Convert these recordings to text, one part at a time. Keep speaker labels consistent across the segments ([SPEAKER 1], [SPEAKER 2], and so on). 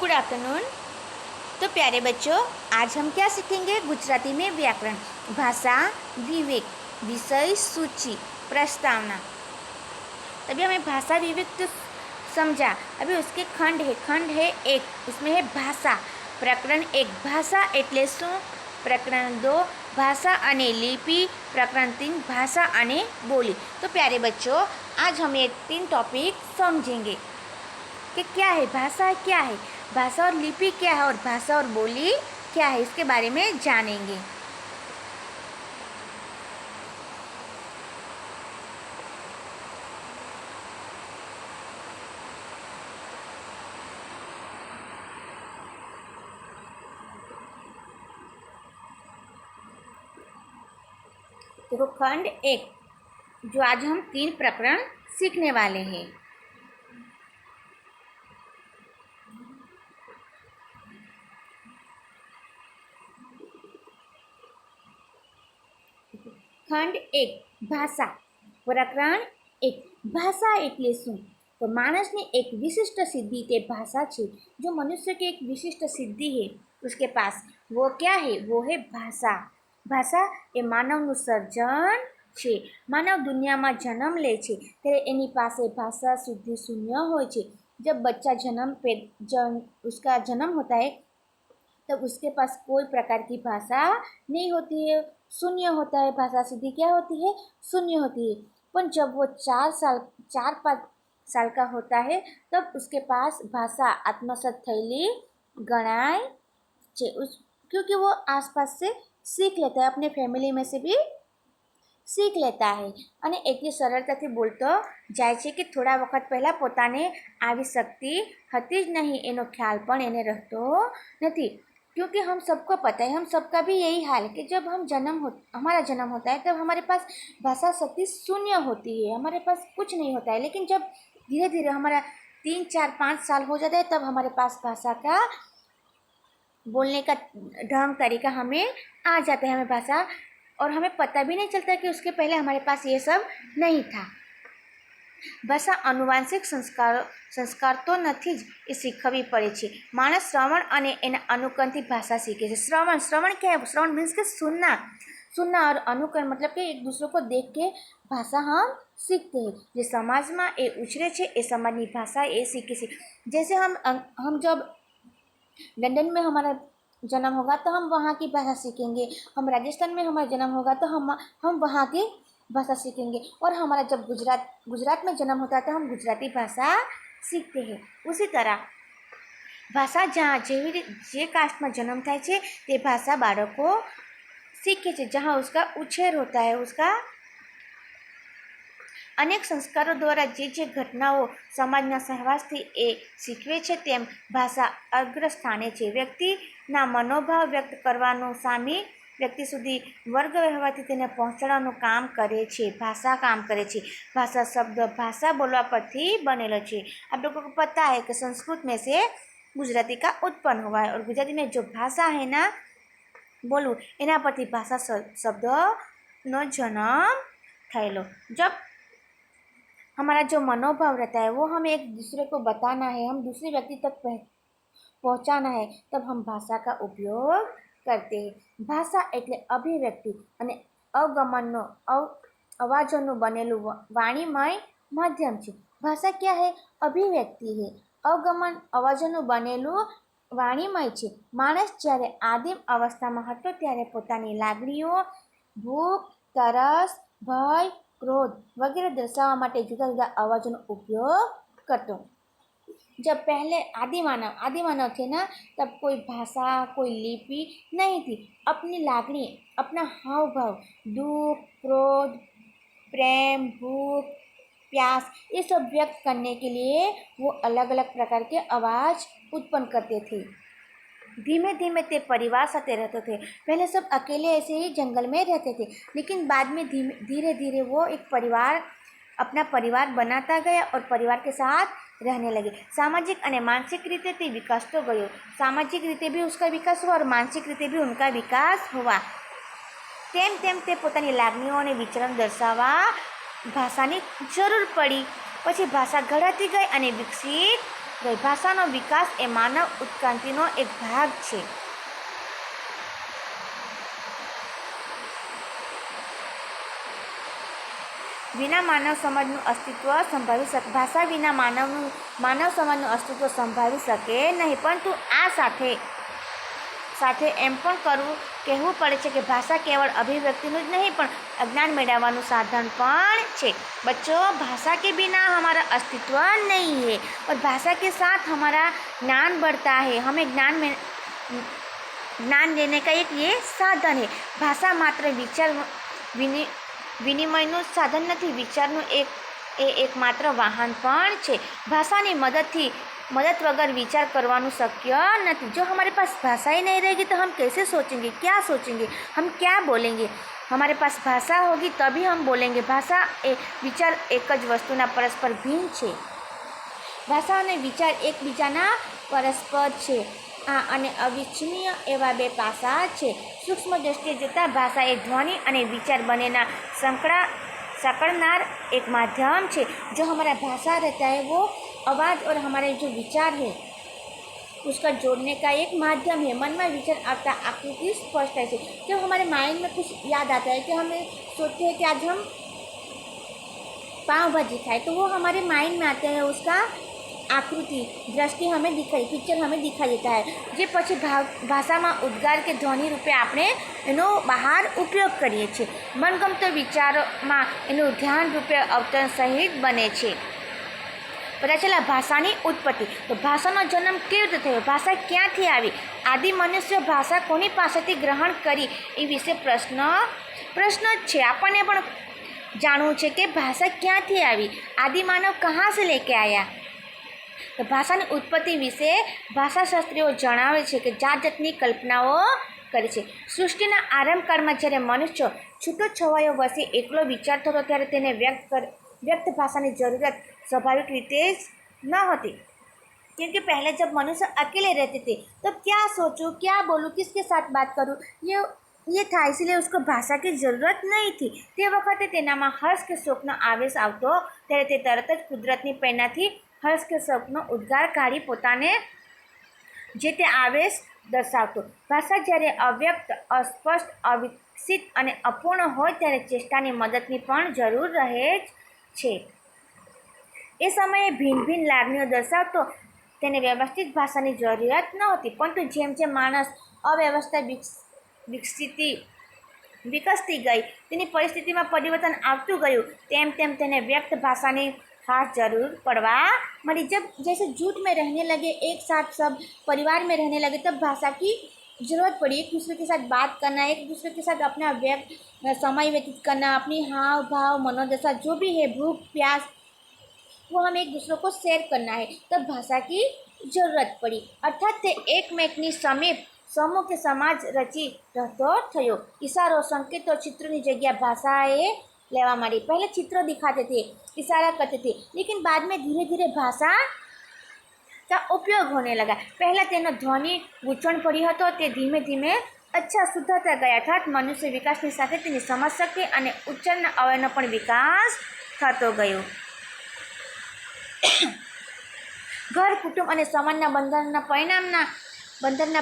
[SPEAKER 1] Good afternoon. तो प्यारे बच्चों, आज हम क्या सीखेंगे? गुजराती में व्याकरण, भाषा, विवेक, विषय सूची, प्रस्तावना। तभी हमें भाषा विवेक तो समझा। अभी उसके खंड है एक, उसमें है भाषा। प्रकरण एक भाषा एटले શું, प्रकरण दो भाषा अने लिपि, प्रकरण तीन भाषा अने बोली। तो प्यारे बच्चों, आज हम ये 3 टॉपिक समझेंगे कि क्या है भाषा, क्या है भाषा और लिपि, क्या है और भाषा और बोली क्या है, इसके बारे में जानेंगे। देखो, खंड एक, जो आज हम 3 प्रकरण सीखने वाले हैं। खंड एक, भाषा। प्रकरण एक, भाषा एटले શું? तो मानसनी एक विशिष्ट सिद्धि ते भाषा है। जो मनुष्य की एक विशिष्ट सिद्धि है उसके पास, वो क्या है? वो है भाषा। भाषा ए मानवનું સર્જન છે। मानव दुनिया में जन्म ले छे त्यारे एनी पासे भाषा शुद्धि शून्य होय छे। जब बच्चा उसका जन्म होता है तब उसके पास कोई प्रकार की भाषा नहीं होती है, शून्य होता है। भाषा सिद्धि क्या होती है? शून्य होती है। पर जब वो 4-5 साल का होता है तब उसके पास भाषा आत्मसात थयेली गणाय छे। क्योंकि वो आसपास से सीख लेता है, अपने फैमिली में से भी सीख लेता है અને એટલી સરળતાથી બોલતો જાય છે કે થોડા વખત પહેલાં પોતાને આવી શક્તિ હતી જ નહીં એનો ખ્યાલ પણ એને રહેતો નથી। क्योंकि हम सबको पता है, हम सबका भी यही हाल है कि जब हमारा जन्म होता है तब हमारे पास भाषा शक्ति शून्य होती है, हमारे पास कुछ नहीं होता है। लेकिन जब धीरे धीरे हमारा 3-4-5 साल हो जाता है तब हमारे पास भाषा का बोलने का ढंग तरीका हमें आ जाता है, हमें भाषा, और हमें पता भी नहीं चलता कि उसके पहले हमारे पास ये सब नहीं था। भाषा अनुवांशिक संस्कार तो नहीं ज, ये सीखवी पड़े छे। मानस श्रवण अने एना अनुकरणथी भाषा सीखे छे। श्रवण क्या है? श्रवण मीन्स के सुनना और अनुकरण मतलब कि एक दूसरे को देख के भाषा हम सीखते हैं। जो समाज में ए उछरे छे ए समाजनी भाषा ए सीखे छे। जैसे हम जब लंदन में हमारा जन्म होगा तो हम वहाँ की भाषा सीखेंगे, हम राजस्थान में हमारा जन्म होगा तो हम वहाँ की भाषा सीखेंगे, और हमारा जब गुजरात में जन्म होता है तो हम गुजराती भाषा सीखते हैं। उसी तरह भाषा जहाँ जे कास्ट में जन्म थाय छे ते भाषा बाळको सीखे छे। जहाँ उसका उछेर होता है, उसका अनेक संस्कारों द्वारा जे घटनाओं समाजना सहवासथी ए शीखवे छे तेम भाषा अग्रस्थाने छे। व्यक्तिना मनोभाव व्यक्त करवानुं सामी व्यक्ति सुधी वर्ग व्यवहारथी तेने पहोंचाडवानुं काम करे छे, भाषा काम करे छे। भाषा शब्द भाषा बोलवा परथी बनेलो छे। आप लोगों को पता है कि संस्कृत में से गुजराती का उत्पन्न हुआ है, और गुजराती में जो भाषा है ना बोलू एना परथी भाषा शब्द नो जन्म थयेलो। जब हमारा जो मनोभाव रहता है वो हमें एक दूसरे को बताना है, हम दूसरे व्यक्ति तक पहुँचाना है, तब हम भाषा का उपयोग करते हैं। भाषा एटले अभिव्यक्ति अने अवगमननो अवाजोनुं बनेलुं वाणीमय माध्यम छे। भाषा क्या है? अभिव्यक्ति है। अवगमन अवाजोनुं बनेलुं वाणीमय छे। माणस ज्यारे आदिम अवस्थामां हतो त्यारे पोतानी लागणीओ, भूख, तरस, भय, क्रोध वगैरह दर्शाववा माटे जुदा जुदा अवाजों उपयोग करतो। जब पहले आदिमानव थे ना, तब कोई भाषा, कोई लिपि नहीं थी। अपनी लागणी, अपना हाव भाव, दुख, क्रोध, प्रेम, भूख, प्यास, ये सब व्यक्त करने के लिए वो अलग अलग प्रकार के आवाज़ उत्पन्न करते थे। धीमे धीमे ते परिवार साथे रहते थे। पहले सब अकेले ऐसे ही जंगल में रहते थे, लेकिन बाद में धीरे धीरे वो अपना परिवार बनाता गया और परिवार के साथ रहने लगे। सामाजिक और मानसिक रीते ते विकास तो गयो, सामाजिक रीते भी उसका विकास हुआ और मानसिक रीते भी उनका विकास हुआ। तेम तेम ते पोतानी लागणीओ अने विचरण दर्शाववा भाषानी जरूर पड़ी। पछी भाषा घड़ाती गई और विकसित ગઈ. ભાષાનો વિકાસ એ માનવ ઉત્ક્રાંતિનો એક ભાગ છે. વિના માનવ સમાજનું અસ્તિત્વ સંભાળી શકે. ભાષા વિના માનવ સમાજનું અસ્તિત્વ સંભાળી શકે નહીં. પરંતુ આ સાથે એમ પણ કહેવું પડે છે કે ભાષા કેવળ અભિવ્યક્તિનું જ નહીં પણ અજ્ઞાન મેળવવાનું સાધન પણ છે. बच्चों, भाषा के बिना हमारा अस्तित्व नहीं है और भाषा के साथ हमारा ज्ञान बढ़ता है. हमें ज्ञान लेने का एक ये साधन है. भाषा मात्र विचार વિનિમયનું સાધન નથી, વિચારનું એકમાત્ર વાહન પણ છે. ભાષાની મદદ વગર વિચાર કરવાનું શક્ય નથી. જો हमारे पास भाषा ही नहीं रहेगी तो हम कैसे सोचेंगे, क्या सोचेंगे, हम क्या बोलेंगे. हमारे पास भाषा होगी तभी हम बोलेंगे. भाषा એ વિચાર એક જ વસ્તુના પરસ્પર ભિન્ન છે. ભાષા અને વિચાર એકબીજાના પરસ્પર છે અને અવિચ્છનીય એવા બે પાસા છે. સૂક્ષ્મ દ્રષ્ટિએ જોતાં ભાષા એ ધ્વનિ અને વિચાર બંનેના सकड़नार एक माध्यम है. जो हमारा भाषा रहता है वो आवाज़ और हमारे जो विचार है उसका जोड़ने का एक माध्यम है. मन में विचार आता आकृति स्पष्ट है. जब हमारे माइंड में कुछ याद आता है कि हमें सोचते हैं कि आज हम पाव भाजी खाए तो वो हमारे माइंड में आते हैं. उसका आकृति दृष्टि हमें दिखाई, पिक्चर हमें दिखाई देता है. જે પછી ભાષામાં ઉદ્ગાર કે ધ્વનિ રૂપે આપણે એનો બહાર ઉપયોગ કરીએ છીએ. મનગમતો વિચારોમાં એનું ધ્યાન રૂપે અવતરણ સહિત બને છે. પતા ચલા ભાષાની ઉત્પત્તિ. તો ભાષાનો જન્મ કેવી રીતે થયો, ભાષા ક્યાંથી આવી, આદિ મનુષ્ય ભાષા કોની પાસેથી ગ્રહણ કરી એ વિશે પ્રશ્ન જ છે. આપણને પણ જાણવું છે કે ભાષા ક્યાંથી આવી, આદિ માનવ કહાં સે લેકે આયા. તો ભાષાની ઉત્પત્તિ વિશે ભાષાશાસ્ત્રીઓ જણાવે છે કે જાત જાતની કલ્પનાઓ કરે છે. સૃષ્ટિના આરંભકાળમાં જ્યારે મનુષ્ય છૂટો છવાયો વસે એકલો વિચાર થતો ત્યારે તેને વ્યક્ત ભાષાની જરૂરિયાત स्वाभाविक રીતે જ ન હતી. क्योंकि पहले जब मनुष्य अकेले रहते थे तो क्या सोचूं, क्या बोलूं, किसके साथ बात करूं, ये था. इसलिए उसको भाषा की ज़रूरत नहीं थी. તે વખતે તેનામાં હર્ષ કે શોકનો આવેશ આવતો ત્યારે તે તરત જ કુદરતની પ્રેરણાથી હર્ષ કે શોકનો ઉદ્ગાર કાઢી પોતાને જે તે આવેશ દર્શાવતો. ભાષા જ્યારે અવ્યક્ત, અસ્પષ્ટ, અવિકસિત અને અપૂર્ણ હોય ત્યારે ચેષ્ટાની મદદની પણ જરૂર રહે જ છે. એ સમયે ભિન્ન ભિન્ન લાગણીઓ દર્શાવતો તેને વ્યવસ્થિત ભાષાની જરૂરિયાત નહોતી. પરંતુ જેમ જેમ માણસ અવ્યવસ્થા વિકસતી ગઈ, તેની પરિસ્થિતિમાં પરિવર્તન આવતું ગયું, તેમ તેમ તેને વ્યક્ત ભાષાની खास जरूर पड़वा मरी. जब जैसे झूठ में रहने लगे, एक साथ सब परिवार में रहने लगे, तब भाषा की ज़रूरत पड़ी. एक दूसरे के साथ बात करना, एक दूसरे के साथ अपना समय व्यतीत करना, अपनी हाव भाव मनोदशा जो भी है, भूख प्यास, वो हमें एक दूसरे को शेयर करना है. तब भाषा की ज़रूरत पड़ी. अर्थात ते एकमेकनी समीप समूह के समाज रची रहतो थयो. इशारो, संकेतो, चित्रों जगह भाषाए लेवा માંડી. पहले चित्र दिखाते थे, इशारा करते थे, लेकिन बाद में धीरे धीरे भाषा का उपयोग होने लगा. पहला तेनो ध्वनि गूंचवण पड़ी હતો તે ધીમે ધીમે સુધારતા ગયા. અર્થાત મનુષ્ય વિકાસની સાથે તેની સમજશક્તિ અને ઉચ્ચારના અવયવનો પણ વિકાસ થતો ગયો. ઘર, કુટુંબ અને સમાજના બંધનના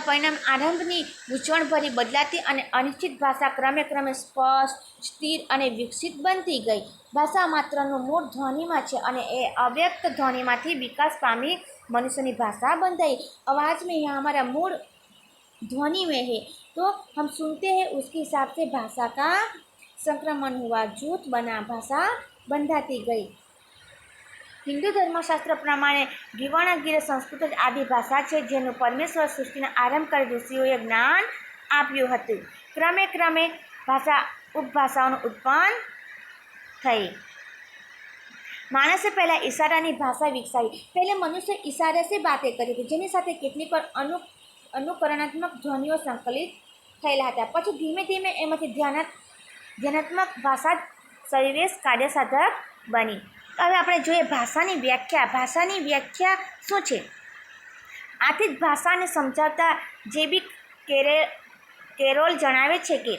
[SPEAKER 1] પરિણામ આરંભની ગૂંચવણભરી, બદલાતી અને અનિશ્ચિત ભાષા ક્રમે ક્રમે સ્પષ્ટ, સ્થિર અને વિકસિત બનતી ગઈ. ભાષા માત્રનું મૂળ ધ્વનિમાં છે અને એ અવ્યક્ત ધ્વનિમાંથી વિકાસ પામી मनुष्य भाषा बनता है. आवाज़ में यहाँ हमारा मूड ध्वनि में है तो हम सुनते हैं, उसके हिसाब से भाषा का संक्रमण हुआ, जूथ बना, भाषा बंधाती गई. हिंदू धर्मशास्त्र प्रमाणे ગિરિ સંસ્કૃત જ આદિ ભાષા છે જેનું પરમેશ્વર સૃષ્ટિના આરંભકાળ ઋષિઓએ જ્ઞાન આપ્યું હતું. ક્રમે ક્રમે ભાષા ઉપભાષાઓનું ઉત્પન્ન થઈ. માણસે પહેલાં ઈશારાની ભાષા વિકસાવી. પહેલે મનુષ્ય ઈશારે से बातें કરી હતી, જેની સાથે કેટલીક વાર અનુકરણાત્મક ધ્વનિઓ સંકલિત થયેલા હતા. પછી ધીમે ધીમે એમાંથી ધ્યાનાત્મક ભાષા સવિશેષ કાર્યસાધક બની. હવે આપણે જોઈએ ભાષાની વ્યાખ્યા. ભાષાની વ્યાખ્યા શું છે? આથી જ ભાષાને સમજાવતા જેબી કેરોલ જણાવે છે કે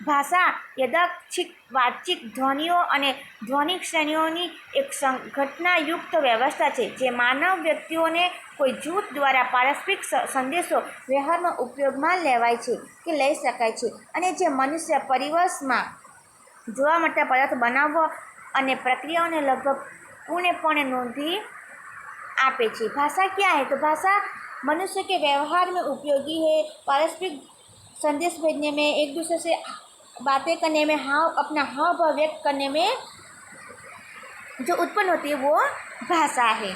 [SPEAKER 1] ભાષા યાદચ્છિક વાતચીત ધ્વનિઓ અને ધ્વનિક શ્રેણીઓની એક ઘટનાયુક્ત વ્યવસ્થા છે જે માનવ વ્યક્તિઓને કોઈ જૂથ દ્વારા પારસ્પરિક સંદેશો વ્યવહારમાં ઉપયોગમાં લેવાય છે કે લઈ શકાય છે અને જે મનુષ્ય પરિવેશમાં જોવા મળતા પદાર્થ બનાવવા અને પ્રક્રિયાઓને લગભગ पूर्णपणे नोंधी आपे छे। भाषा क्या है? तो भाषा मनुष्य के व्यवहार में उपयोगी है, पारस्परिक संदेश भेजने में, एक दूसरे से बातें करने में, अपना हाव भाव व्यक्त करने में जो उत्पन्न होती है वो भाषा है।